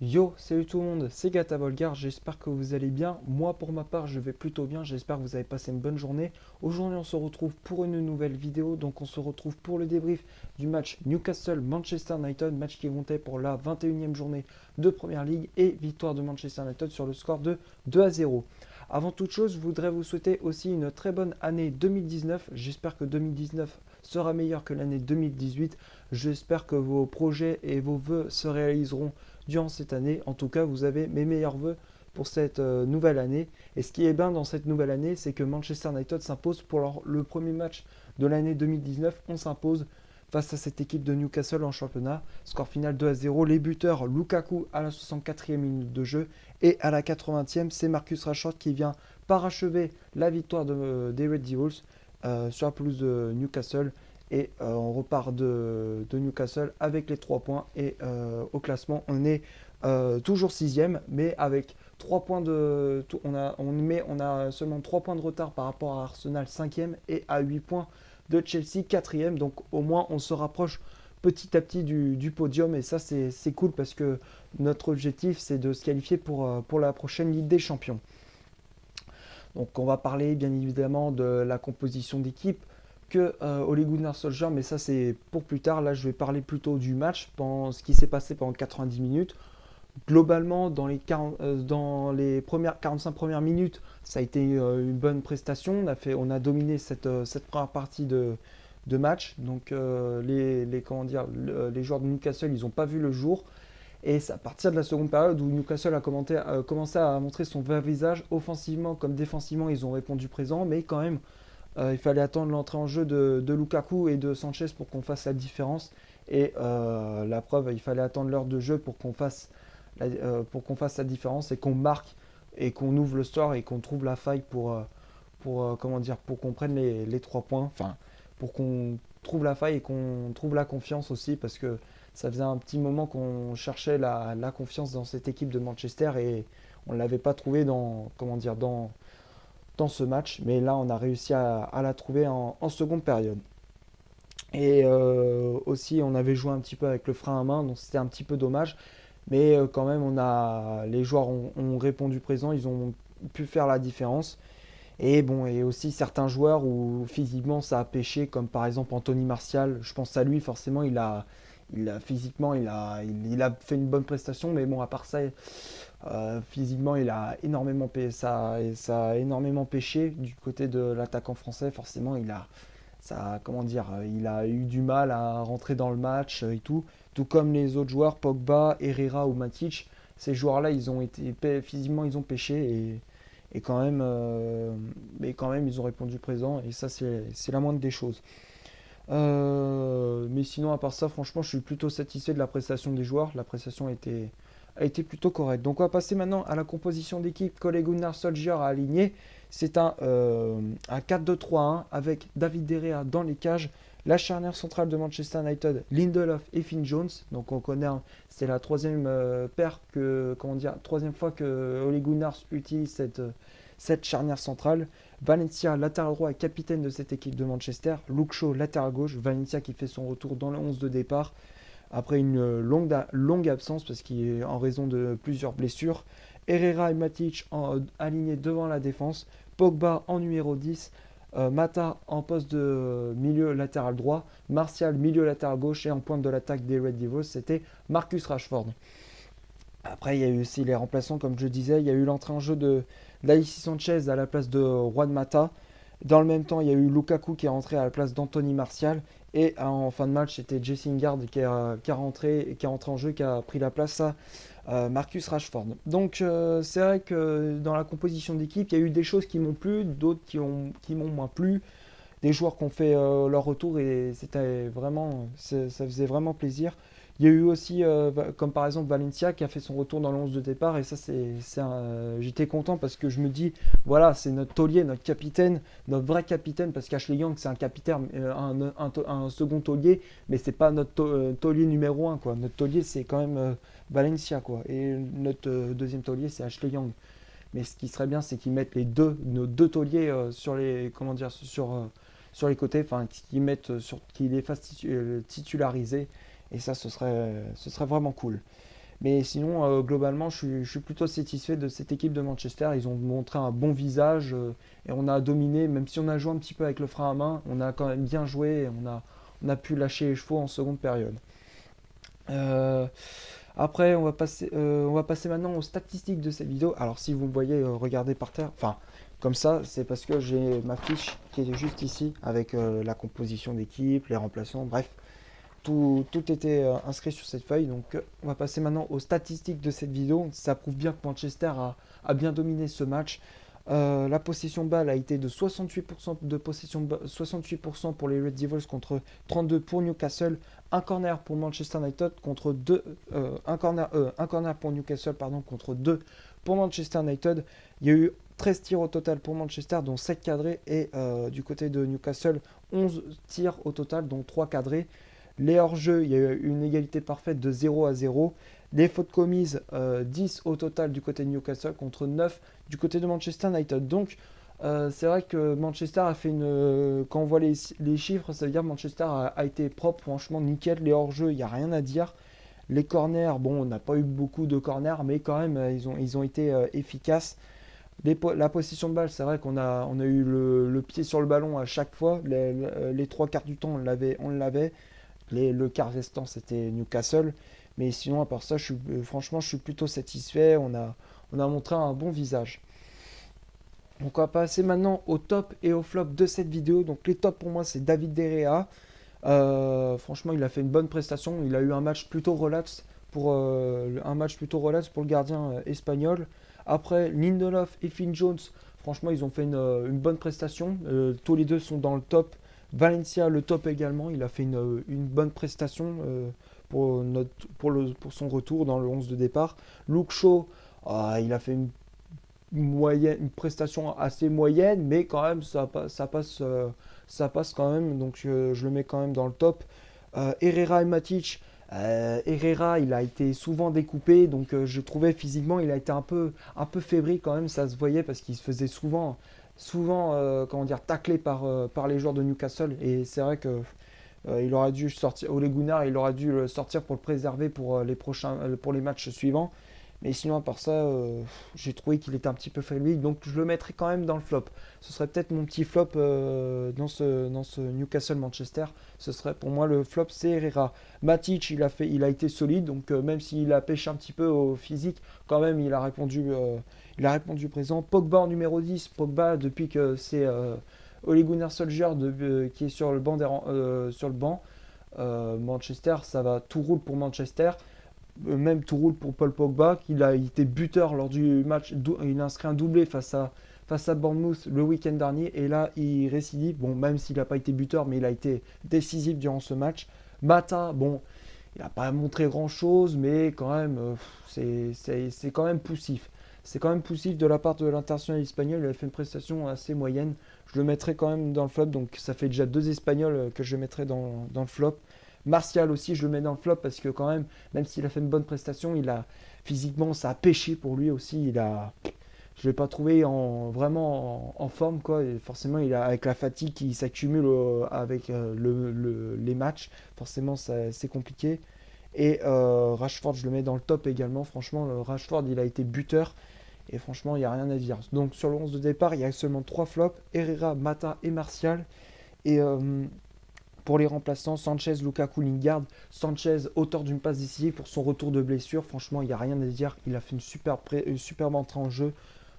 Yo, salut tout le monde, c'est Gata Volgar, j'espère que vous allez bien. Moi pour ma part je vais plutôt bien, j'espère que vous avez passé une bonne journée. Aujourd'hui on se retrouve pour une nouvelle vidéo, donc on se retrouve pour le débrief du match Newcastle-Manchester United, match qui comptait pour la 21e journée de Première Ligue et victoire de Manchester United sur le score de 2-0. Avant toute chose, je voudrais vous souhaiter aussi une très bonne année 2019, j'espère que 2019 sera meilleur que l'année 2018, j'espère que vos projets et vos vœux se réaliseront durant cette année. En tout cas, vous avez mes meilleurs voeux pour cette nouvelle année. Et ce qui est bien dans cette nouvelle année, c'est que Manchester United s'impose pour le premier match de l'année 2019. On s'impose face à cette équipe de Newcastle en championnat. Score final 2-0. Les buteurs, Lukaku à la 64e minute de jeu et à la 80e, c'est Marcus Rashford qui vient parachever la victoire des Red Devils sur la pelouse de Newcastle. Et on repart de Newcastle avec les 3 points. Et au classement, on est toujours 6e, mais avec 3 points de. On a seulement 3 points de retard par rapport à Arsenal 5e et à 8 points de Chelsea 4e. Donc au moins, on se rapproche petit à petit du podium. Et ça, c'est cool parce que notre objectif, c'est de se qualifier pour la prochaine Ligue des Champions. Donc on va parler bien évidemment de la composition d'équipe que Ole Gunnar Solskjaer, mais ça c'est pour plus tard. Là je vais parler plutôt du match, ce qui s'est passé pendant 90 minutes. Globalement, dans les 45 premières minutes, ça a été une bonne prestation. On a dominé cette première partie de match. Donc les joueurs de Newcastle, ils n'ont pas vu le jour. Et c'est à partir de la seconde période où Newcastle a commencé à montrer son vrai visage. Offensivement comme défensivement, ils ont répondu présent. Mais quand même, il fallait attendre l'entrée en jeu de Lukaku et de Sanchez pour qu'on fasse la différence. Et la preuve, il fallait attendre l'heure de jeu pour qu'on fasse la différence et qu'on marque et qu'on ouvre le score et qu'on trouve la faille pour qu'on prenne les 3 points. Enfin, pour qu'on trouve la faille et qu'on trouve la confiance aussi parce que ça faisait un petit moment qu'on cherchait la confiance dans cette équipe de Manchester et on ne l'avait pas trouvé dans ce match. Mais là, on a réussi à la trouver en seconde période. Et aussi, on avait joué un petit peu avec le frein à main, donc c'était un petit peu dommage. Mais quand même, les joueurs ont répondu présent, ils ont pu faire la différence. Et bon, et aussi certains joueurs où physiquement ça a pêché, comme par exemple Anthony Martial. Je pense à lui, forcément, physiquement, il a fait une bonne prestation, mais bon, à part ça, physiquement, ça a énormément pêché du côté de l'attaquant français. Forcément, il a eu du mal à rentrer dans le match et tout comme les autres joueurs, Pogba, Herrera ou Matic. Ces joueurs-là, physiquement, ils ont pêché et quand même, mais quand même, ils ont répondu présent et ça, c'est la moindre des choses. Mais sinon, à part ça, franchement, je suis plutôt satisfait de la prestation des joueurs. La prestation a été plutôt correcte. Donc, on va passer maintenant à la composition d'équipe qu'Ole Gunnar Solskjaer a alignée. C'est un 4-2-3-1 avec David De Gea dans les cages. La charnière centrale de Manchester United, Lindelof et Finn Jones. Donc, on connaît, c'est la troisième troisième fois que Ole Gunnar utilise cette charnière centrale. Valencia, latéral droit et capitaine de cette équipe de Manchester. Luke Shaw, latéral gauche. Valencia qui fait son retour dans le 11 de départ après une longue absence parce qu'il est en raison de plusieurs blessures. Herrera et Matic alignés devant la défense. Pogba en numéro 10. Mata en poste de milieu latéral droit. Martial milieu latéral gauche. Et en pointe de l'attaque des Red Devils, c'était Marcus Rashford. Après, il y a eu aussi les remplaçants, comme je disais. Il y a eu l'entrée en jeu d'Alexis Sanchez à la place de Juan Mata. Dans le même temps, il y a eu Lukaku qui est rentré à la place d'Anthony Martial. Et en fin de match, c'était Jesse Lingard qui a rentré en jeu, qui a pris la place à Marcus Rashford. Donc c'est vrai que dans la composition d'équipe, il y a eu des choses qui m'ont plu, d'autres qui m'ont moins plu. Des joueurs qui ont fait leur retour et ça faisait vraiment plaisir. Il y a eu aussi, comme par exemple Valencia qui a fait son retour dans le 11 de départ et ça j'étais content parce que je me dis, voilà, c'est notre taulier, notre capitaine, notre vrai capitaine parce qu'Ashley Young c'est un capitaine, un second taulier, mais c'est pas notre taulier numéro un quoi. Notre taulier c'est quand même Valencia quoi et notre deuxième taulier c'est Ashley Young. Mais ce qui serait bien c'est qu'ils mettent nos deux tauliers sur les côtés, enfin qu'ils les fassent titulariser et ça ce serait vraiment cool. Mais sinon, globalement, je suis plutôt satisfait de cette équipe de Manchester. Ils ont montré un bon visage et on a dominé, même si on a joué un petit peu avec le frein à main, on a quand même bien joué et on a pu lâcher les chevaux en seconde période. Euh, Après, on va passer maintenant aux statistiques de cette vidéo. Alors, si vous me voyez regarder par terre, enfin, comme ça, c'est parce que j'ai ma fiche qui est juste ici avec la composition d'équipe, les remplaçants, bref. Tout était inscrit sur cette feuille. Donc, on va passer maintenant aux statistiques de cette vidéo. Ça prouve bien que Manchester a bien dominé ce match. La possession balle a été de 68% de possession 68% pour les Red Devils contre 32 pour Newcastle. Un corner pour Manchester United contre 2 un corner pour Newcastle pardon contre 2 pour Manchester United. Il y a eu 13 tirs au total pour Manchester dont 7 cadrés et du côté de Newcastle 11 tirs au total dont 3 cadrés. Les hors-jeux, il y a eu une égalité parfaite de 0-0. Les fautes commises, 10 au total du côté de Newcastle contre 9 du côté de Manchester United. Donc, c'est vrai que Manchester a fait une. Quand on voit les chiffres, ça veut dire que Manchester a été propre, franchement nickel. Les hors-jeux, il n'y a rien à dire. Les corners, bon, on n'a pas eu beaucoup de corners, mais quand même, ils ont été efficaces. La possession de balle, c'est vrai on a eu le pied sur le ballon à chaque fois. Les trois quarts du temps, on l'avait. Le quart restant, c'était Newcastle. Mais sinon, à part ça, franchement, je suis plutôt satisfait. On a montré un bon visage. Donc, on va passer maintenant au top et au flop de cette vidéo. Donc, les tops pour moi, c'est David De Gea. Franchement, il a fait une bonne prestation. Il a eu un match plutôt relax pour le gardien espagnol. Après, Lindelof et Finn Jones, franchement, ils ont fait une bonne prestation. Tous les deux sont dans le top. Valencia, le top également, il a fait une bonne prestation pour son retour dans le 11 de départ. Luke Shaw, il a fait une prestation assez moyenne, mais quand même, ça passe quand même, donc je le mets quand même dans le top. Herrera et Matic, Herrera, il a été souvent découpé, donc je trouvais physiquement, il a été un peu fébrile quand même, ça se voyait parce qu'il se faisait souvent comment dire, taclé par les joueurs de Newcastle. Et c'est vrai que il aurait dû sortir, Ole Gunnar, il aurait dû le sortir pour le préserver pour les matchs suivants. Mais sinon, à part ça, j'ai trouvé qu'il était un petit peu faible. Donc je le mettrai quand même dans le flop. Ce serait peut-être mon petit flop dans ce Newcastle-Manchester. Ce serait pour moi le flop, c'est Herrera. Matic, il a été solide. Donc même s'il a pêché un petit peu au physique, quand même, il a répondu présent. Pogba en numéro 10. Pogba, depuis que c'est Ole Gunnar Solskjaer qui est sur le banc, Manchester, ça va, tout roule pour Manchester. Même tout roule pour Paul Pogba, qu'il a été buteur lors du match. Il a inscrit un doublé face à Bournemouth le week-end dernier. Et là, il récidive. Bon, même s'il n'a pas été buteur, mais il a été décisif durant ce match. Mata, bon, il n'a pas montré grand-chose, mais quand même, c'est quand même poussif. C'est quand même poussif de la part de l'international espagnol. Il a fait une prestation assez moyenne. Je le mettrai quand même dans le flop. Donc ça fait déjà 2 Espagnols que je mettrai dans le flop. Martial aussi, je le mets dans le flop parce que quand même s'il a fait une bonne prestation, physiquement, ça a pêché pour lui aussi. Je ne l'ai pas trouvé vraiment en forme, quoi. Et forcément, avec la fatigue qui s'accumule avec les matchs, forcément, c'est compliqué. Et Rashford, je le mets dans le top également. Franchement, Rashford, il a été buteur. Et franchement, il n'y a rien à dire. Donc, sur le 11 de départ, il y a seulement 3 flops. Herrera, Mata et Martial. Et pour les remplaçants, Sanchez, Lukaku, Lingard. Sanchez, auteur d'une passe décisive pour son retour de blessure. Franchement, il n'y a rien à dire. Il a fait une superbe entrée en jeu,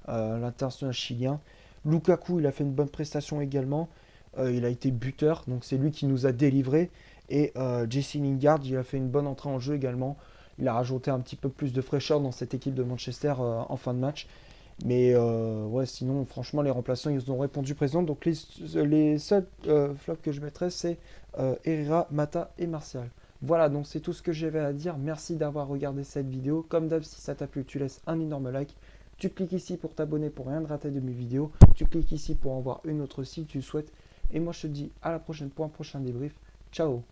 l'international chilien. Lukaku, il a fait une bonne prestation également. Il a été buteur, donc c'est lui qui nous a délivré. Et Jesse Lingard, il a fait une bonne entrée en jeu également. Il a rajouté un petit peu plus de fraîcheur dans cette équipe de Manchester en fin de match. Mais ouais, sinon, franchement, les remplaçants, ils ont répondu présent. Donc les seuls flops que je mettrais, c'est Herrera, Mata et Martial. Voilà, donc c'est tout ce que j'avais à dire. Merci d'avoir regardé cette vidéo. Comme d'hab, si ça t'a plu, tu laisses un énorme like. Tu cliques ici pour t'abonner pour rien de rater de mes vidéos. Tu cliques ici pour en voir une autre si tu le souhaites. Et moi, je te dis à la prochaine pour un prochain débrief. Ciao!